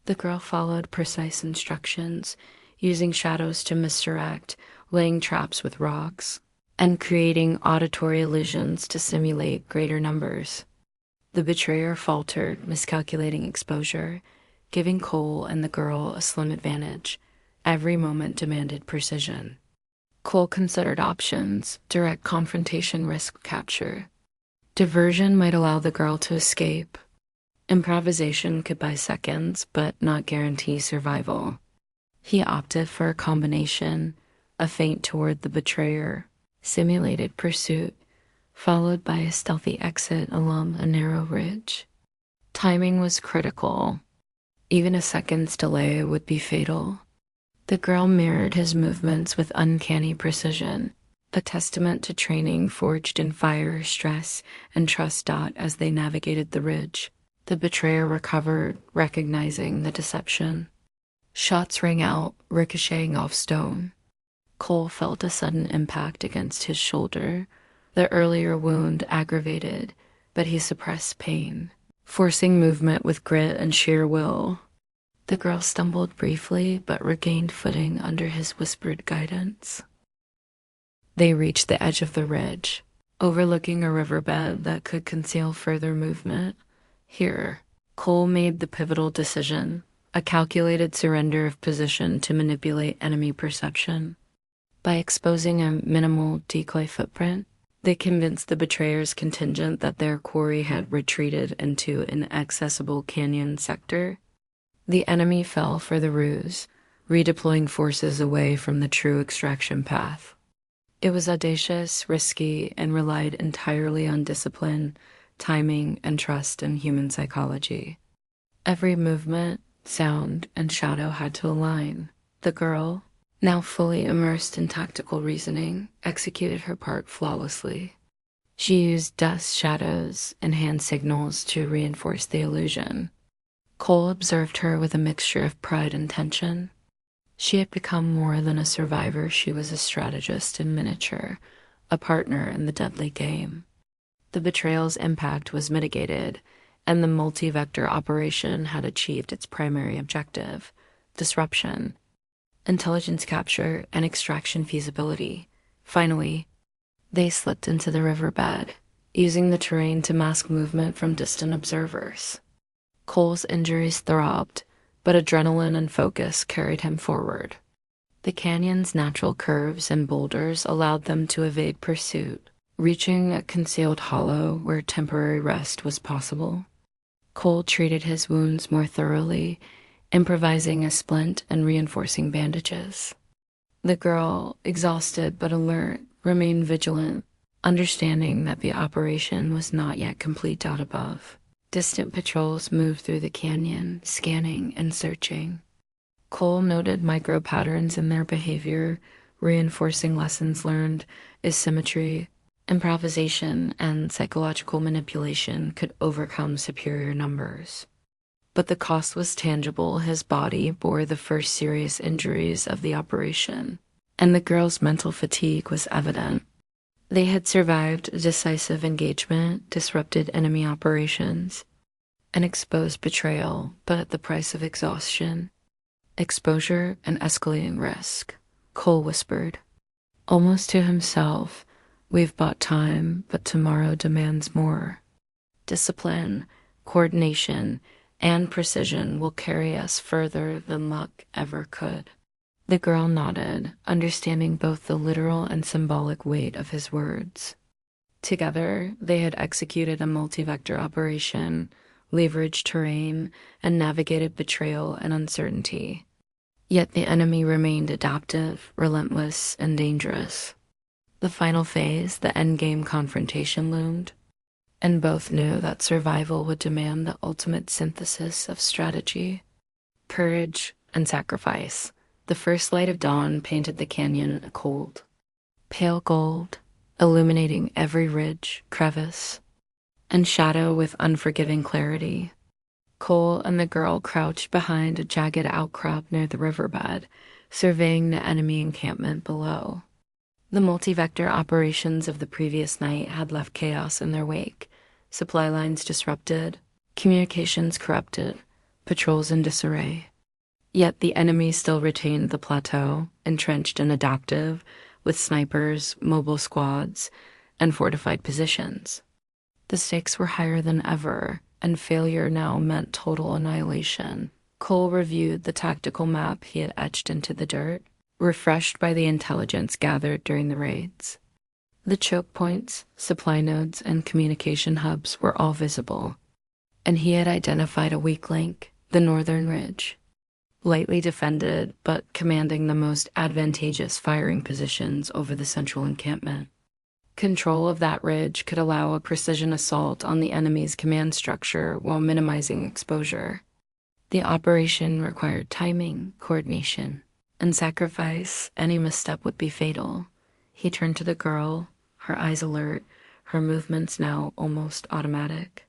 The girl followed precise instructions, using shadows to misdirect, laying traps with rocks, and creating auditory illusions to simulate greater numbers. The betrayer faltered, miscalculating exposure, giving Cole and the girl a slim advantage. Every moment demanded precision. Cole considered options: direct confrontation, risk capture. Diversion might allow the girl to escape. Improvisation could buy seconds, but not guarantee survival. He opted for a combination: a feint toward the betrayer, simulated pursuit, followed by a stealthy exit along a narrow ridge. Timing was critical. Even a second's delay would be fatal. The girl mirrored his movements with uncanny precision, a testament to training forged in fire, stress, and trust. As they navigated the ridge, the betrayer recovered, recognizing the deception. Shots rang out, ricocheting off stone. Cole felt a sudden impact against his shoulder. The earlier wound aggravated, but he suppressed pain, forcing movement with grit and sheer will. The girl stumbled briefly, but regained footing under his whispered guidance. They reached the edge of the ridge, overlooking a riverbed that could conceal further movement. Here, Cole made the pivotal decision, a calculated surrender of position to manipulate enemy perception. By exposing a minimal decoy footprint, they convinced the betrayer's contingent that their quarry had retreated into an inaccessible canyon sector. The enemy fell for the ruse, redeploying forces away from the true extraction path. It was audacious, risky, and relied entirely on discipline, timing, and trust in human psychology. Every movement, sound, and shadow had to align. The girl, now fully immersed in tactical reasoning, executed her part flawlessly. She used dust, shadows, and hand signals to reinforce the illusion. Cole observed her with a mixture of pride and tension. She had become more than a survivor. She was a strategist in miniature, a partner in the deadly game. The betrayal's impact was mitigated, and the multi-vector operation had achieved its primary objective: disruption, intelligence capture, and extraction feasibility. Finally, they slipped into the riverbed, using the terrain to mask movement from distant observers. Cole's injuries throbbed, but adrenaline and focus carried him forward. The canyon's natural curves and boulders allowed them to evade pursuit, reaching a concealed hollow where temporary rest was possible. Cole treated his wounds more thoroughly, improvising a splint and reinforcing bandages. The girl, exhausted but alert, remained vigilant, understanding that the operation was not yet complete out above. Distant patrols moved through the canyon, scanning and searching. Cole noted micro-patterns in their behavior, reinforcing lessons learned: asymmetry, improvisation, and psychological manipulation could overcome superior numbers. But the cost was tangible. His body bore the first serious injuries of the operation, and the girl's mental fatigue was evident. They had survived a decisive engagement, disrupted enemy operations, and exposed betrayal, but at the price of exhaustion. Exposure and escalating risk, Cole whispered. Almost to himself, we've bought time, but tomorrow demands more. Discipline, coordination, and precision will carry us further than luck ever could. The girl nodded, understanding both the literal and symbolic weight of his words. Together, they had executed a multi-vector operation, leveraged terrain, and navigated betrayal and uncertainty. Yet the enemy remained adaptive, relentless, and dangerous. The final phase, the endgame confrontation, loomed, and both knew that survival would demand the ultimate synthesis of strategy, courage, and sacrifice. The first light of dawn painted the canyon a cold, pale gold, illuminating every ridge, crevice, and shadow with unforgiving clarity. Cole and the girl crouched behind a jagged outcrop near the riverbed, surveying the enemy encampment below. The multi-vector operations of the previous night had left chaos in their wake, supply lines disrupted, communications corrupted, patrols in disarray. Yet the enemy still retained the plateau, entrenched and adaptive, with snipers, mobile squads, and fortified positions. The stakes were higher than ever, and failure now meant total annihilation. Cole reviewed the tactical map he had etched into the dirt, refreshed by the intelligence gathered during the raids. The choke points, supply nodes, and communication hubs were all visible, and he had identified a weak link, the northern ridge. Lightly defended, but commanding the most advantageous firing positions over the central encampment. Control of that ridge could allow a precision assault on the enemy's command structure while minimizing exposure. The operation required timing, coordination, and sacrifice. Any misstep would be fatal. He turned to the girl, her eyes alert, her movements now almost automatic.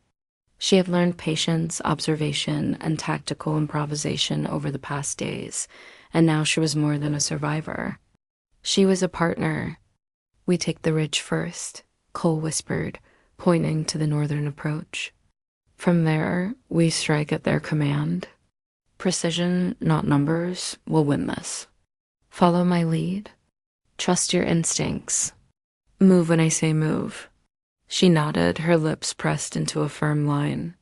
She had learned patience, observation, and tactical improvisation over the past days, and now she was more than a survivor. She was a partner. We take the ridge first, Cole whispered, pointing to the northern approach. From there, we strike at their command. Precision, not numbers, will win this. Follow my lead. Trust your instincts. Move when I say move. She nodded, her lips pressed into a firm line.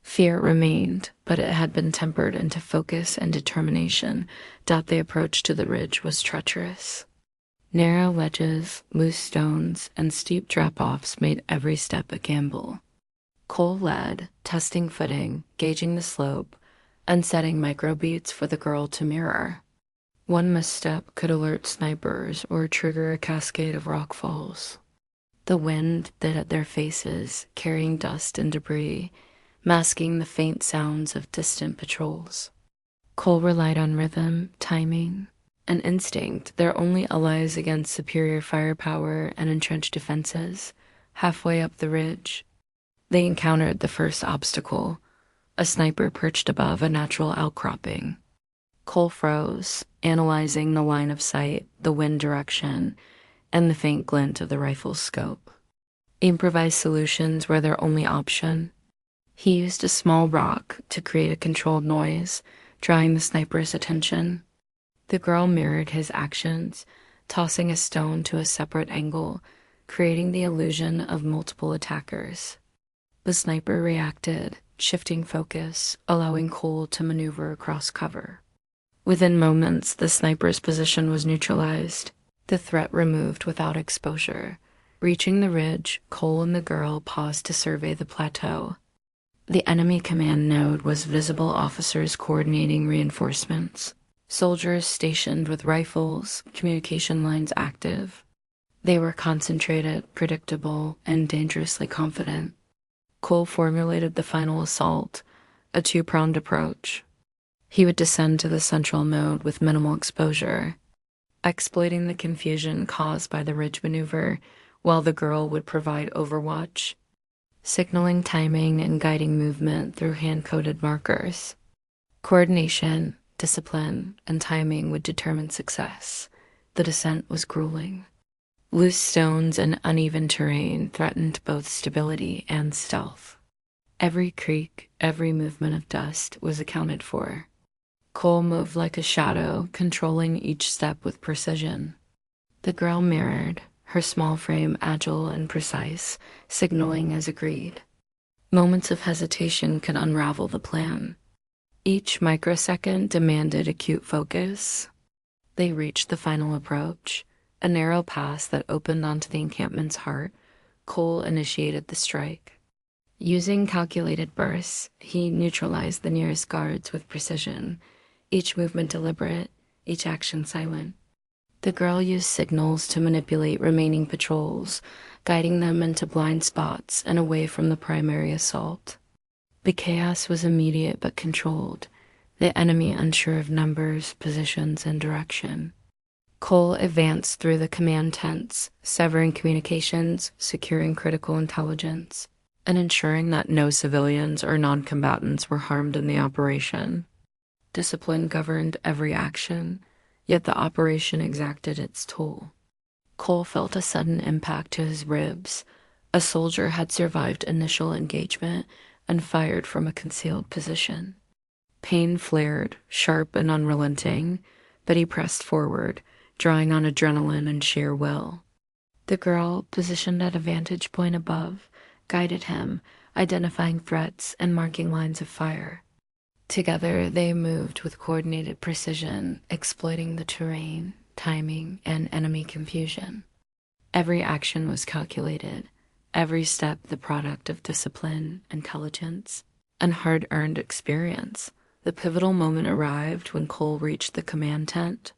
Fear remained, but it had been tempered into focus and determination. The approach to the ridge was treacherous. Narrow ledges, loose stones, and steep drop-offs made every step a gamble. Cole led, testing footing, gauging the slope, and setting microbeats for the girl to mirror. One misstep could alert snipers or trigger a cascade of rock falls. The wind bit at their faces, carrying dust and debris, masking the faint sounds of distant patrols. Cole relied on rhythm, timing, and instinct, their only allies against superior firepower and entrenched defenses. Halfway up the ridge, they encountered the first obstacle, a sniper perched above a natural outcropping. Cole froze, analyzing the line of sight, the wind direction, and the faint glint of the rifle's scope. Improvised solutions were their only option. He used a small rock to create a controlled noise, drawing the sniper's attention. The girl mirrored his actions, tossing a stone to a separate angle, creating the illusion of multiple attackers. The sniper reacted, shifting focus, allowing Cole to maneuver across cover. Within moments, the sniper's position was neutralized, the threat removed without exposure. Reaching the ridge, Cole and the girl paused to survey the plateau. The enemy command node was visible, officers coordinating reinforcements, soldiers stationed with rifles, communication lines active. They were concentrated, predictable, and dangerously confident. Cole formulated the final assault, a two-pronged approach. He would descend to the central node with minimal exposure, exploiting the confusion caused by the ridge maneuver, while the girl would provide overwatch, signaling timing and guiding movement through hand-coded markers. Coordination, discipline, and timing would determine success. The descent was grueling. Loose stones and uneven terrain threatened both stability and stealth. Every creak, every movement of dust was accounted for. Cole moved like a shadow, controlling each step with precision. The girl mirrored, her small frame agile and precise, signaling as agreed. Moments of hesitation could unravel the plan. Each microsecond demanded acute focus. They reached the final approach, a narrow pass that opened onto the encampment's heart. Cole initiated the strike. Using calculated bursts, he neutralized the nearest guards with precision, each movement deliberate, each action silent. The girl used signals to manipulate remaining patrols, guiding them into blind spots and away from the primary assault. The chaos was immediate but controlled, the enemy unsure of numbers, positions, and direction. Cole advanced through the command tents, severing communications, securing critical intelligence, and ensuring that no civilians or non-combatants were harmed in the operation. Discipline governed every action, yet the operation exacted its toll. Cole felt a sudden impact to his ribs. A soldier had survived initial engagement and fired from a concealed position. Pain flared, sharp and unrelenting, but he pressed forward, drawing on adrenaline and sheer will. The girl, positioned at a vantage point above, guided him, identifying threats and marking lines of fire. Together, they moved with coordinated precision, exploiting the terrain, timing, and enemy confusion. Every action was calculated, every step the product of discipline, intelligence, and hard-earned experience. The pivotal moment arrived when Cole reached the command tent.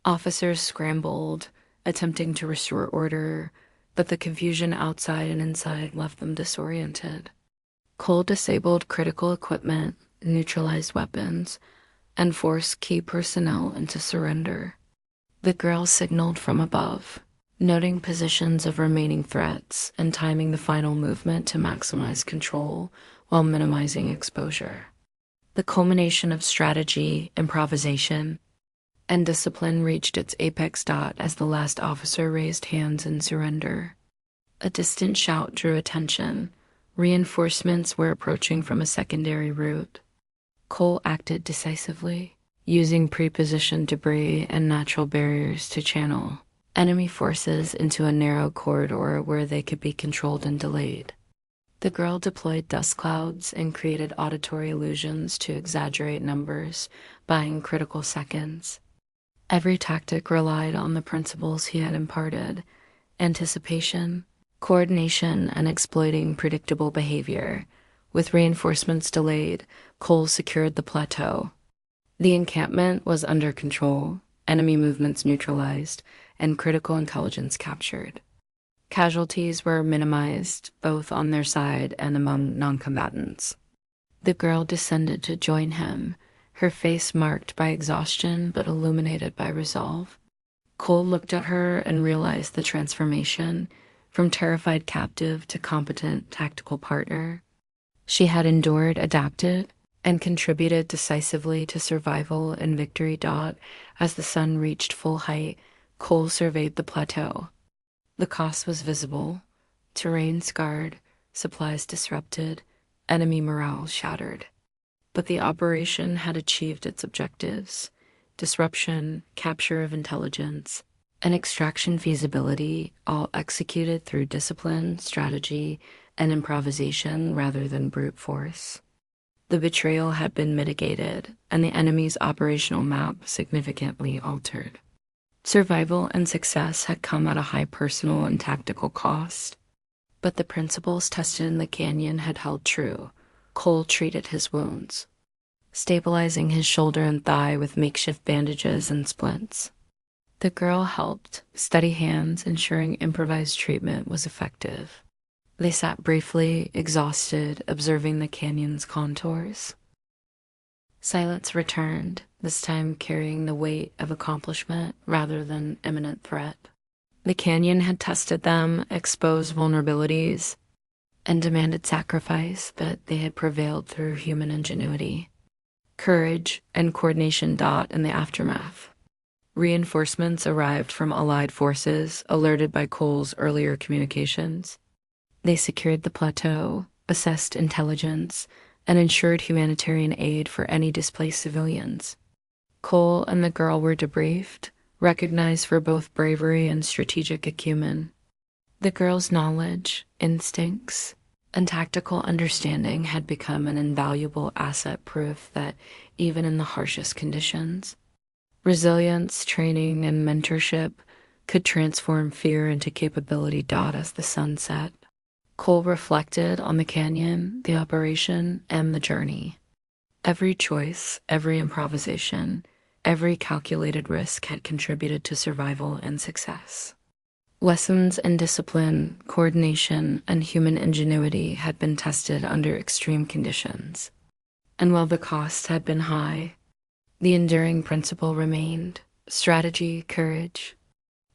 Officers scrambled, attempting to restore order, but the confusion outside and inside left them disoriented. Cole disabled critical equipment, neutralized weapons, and forced key personnel into surrender. The girl signaled from above, noting positions of remaining threats and timing the final movement to maximize control while minimizing exposure. The culmination of strategy, improvisation, and discipline reached its apex dot as the last officer raised hands in surrender. A distant shout drew attention. Reinforcements were approaching from a secondary route. Cole acted decisively, using pre-positioned debris and natural barriers to channel enemy forces into a narrow corridor where they could be controlled and delayed. The girl deployed dust clouds and created auditory illusions to exaggerate numbers, buying critical seconds. Every tactic relied on the principles he had imparted: anticipation, coordination, and exploiting predictable behavior. With reinforcements delayed, Cole secured the plateau. The encampment was under control, enemy movements neutralized, and critical intelligence captured. Casualties were minimized, both on their side and among non-combatants. The girl descended to join him, her face marked by exhaustion but illuminated by resolve. Cole looked at her and realized the transformation, from terrified captive to competent tactical partner. She had endured, adapted, and contributed decisively to survival and victory. As the sun reached full height, Cole surveyed the plateau. The cost was visible: terrain scarred, supplies disrupted, enemy morale shattered. But the operation had achieved its objectives: disruption, capture of intelligence, and extraction feasibility, all executed through discipline, strategy, and improvisation rather than brute force. The betrayal had been mitigated, and the enemy's operational map significantly altered. Survival and success had come at a high personal and tactical cost, but the principles tested in the canyon had held true. Cole treated his wounds, stabilizing his shoulder and thigh with makeshift bandages and splints. The girl helped, steady hands ensuring improvised treatment was effective. They sat briefly, exhausted, observing the canyon's contours. Silence returned, this time carrying the weight of accomplishment rather than imminent threat. The canyon had tested them, exposed vulnerabilities, and demanded sacrifice, but they had prevailed through human ingenuity, courage, and coordination. In the aftermath, reinforcements arrived from allied forces, alerted by Cole's earlier communications. They secured the plateau, assessed intelligence, and ensured humanitarian aid for any displaced civilians. Cole and the girl were debriefed, recognized for both bravery and strategic acumen. The girl's knowledge, instincts, and tactical understanding had become an invaluable asset, proof that even in the harshest conditions, resilience, training, and mentorship could transform fear into capability. As the sun set, Cole reflected on the canyon, the operation, and the journey. Every choice, every improvisation, every calculated risk had contributed to survival and success. Lessons in discipline, coordination, and human ingenuity had been tested under extreme conditions. And while the cost had been high, the enduring principle remained: strategy, courage,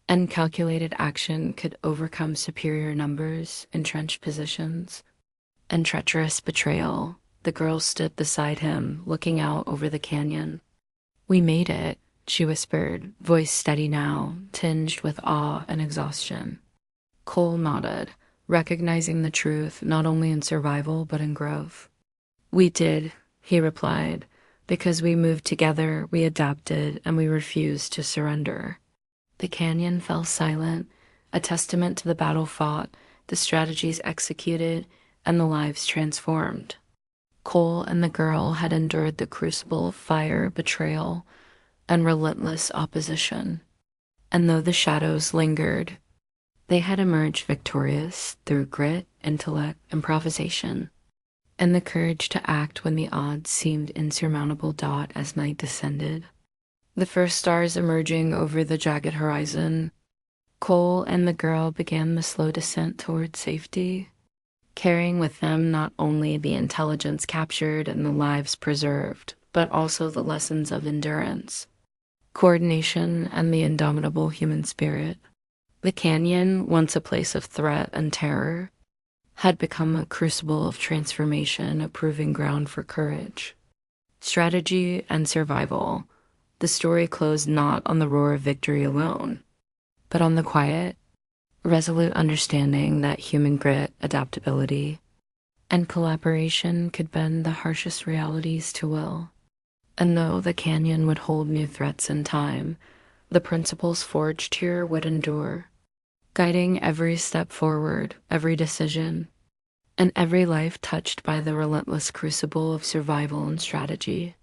and calculated action could overcome superior numbers, entrenched positions, and treacherous betrayal. The girl stood beside him, looking out over the canyon. "We made it," she whispered, voice steady now, tinged with awe and exhaustion. Cole nodded, recognizing the truth not only in survival but in growth. "We did," he replied, "because we moved together, we adapted, and we refused to surrender." The canyon fell silent, a testament to the battle fought, the strategies executed, and the lives transformed. Cole and the girl had endured the crucible of fire, betrayal, and relentless opposition. And though the shadows lingered, they had emerged victorious through grit, intellect, improvisation, and the courage to act when the odds seemed insurmountable. As night descended, the first stars emerging over the jagged horizon, Cole and the girl began the slow descent toward safety, carrying with them not only the intelligence captured and the lives preserved, but also the lessons of endurance, coordination, and the indomitable human spirit. The canyon, once a place of threat and terror, had become a crucible of transformation, a proving ground for courage, strategy, and survival. The story closed not on the roar of victory alone, but on the quiet, resolute understanding that human grit, adaptability, and collaboration could bend the harshest realities to will. And though the canyon would hold new threats in time, the principles forged here would endure, guiding every step forward, every decision, and every life touched by the relentless crucible of survival and strategy.